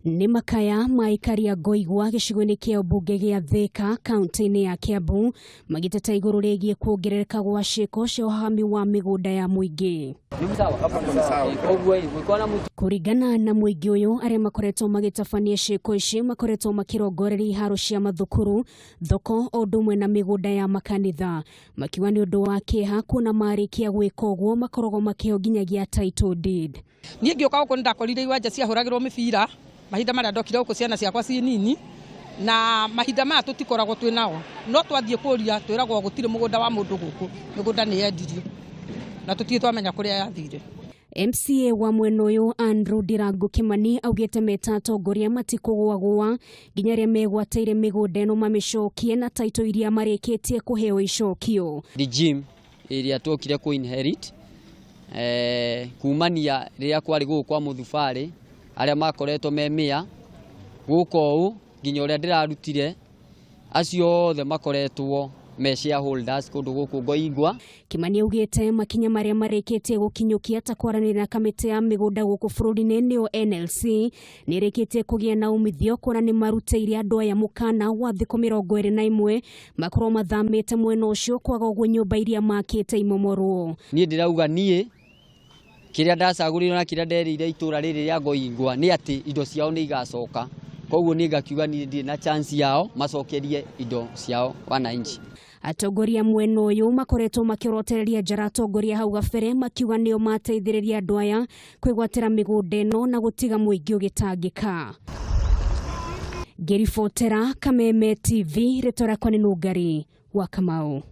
Nimakaya Aikari ya Ngoigwa gicigo-ini kia ubunge gia Thika kaunti-ini ya Kiambu magiteta iguru rigie kuongerereka gwa ciiko cia uhahami wa migunda ya muingi. Kuringana na muingi uyu aria makoretwo magitabania ciiko ici makoretwo makirongoreria iharo cia mathukuru, thoko o umwe na migunda ya makanitha, makiuga ni undu wa kiha kuna marikia gwika uguo makorogo makaheo nginyagia taitu deed. Nie ngioka guku ndakorire iwanja cia huragirwo mibira mahinda maria ndokire guku ciana ciakwa ci nini na mahinda maya tutikoragwo twinao no twathie kuria twiragwo gutire mugunda wa mundu guku migunda ni yendirio na tutie twamenya kuria yathire. MCA wa mwena uyu Andu Kimani augite meta atongoria matikugwagwa nginya ria megwateire migunda eno mamicokie na taitu iria marikitie kuheo icokio. The gym iria twokire ku inherit kumania riria kwari guku kwa muthubari aria makoretwo memia guko nginya uria ndirarutire acio othe makoretwo me shareholders kundu guku Ngoigwa. Kimani augite makinya maria marikitie gukinyukia ta kwaranira na kamiti ya migunda guku bururi-ini nio NLC nirikitie kugia na umithio kona ni marutire andu aya mukana wa thiku 21 makorwo mathamite mwena ucio kwaga uguo nyumba iria makite imomorwo. Nie ndirauga nie kiria ndacagurire na kiria nderire itura riri ria Ngoigwa ni ati indo ciao ni igacoka, koguo ni ngakiuga ni ndi na chance yao macokerie indo ciao wananchi. Atongoria mwena uyu makoretwo makirotereria njara atongoria hau gabere makiuga nio mateithiriria andu aya kwigwatira migunda eno na gutiga muingi ugitangika. Ngiribotera Kameme TV ritora kwa Nungari wa Kamau.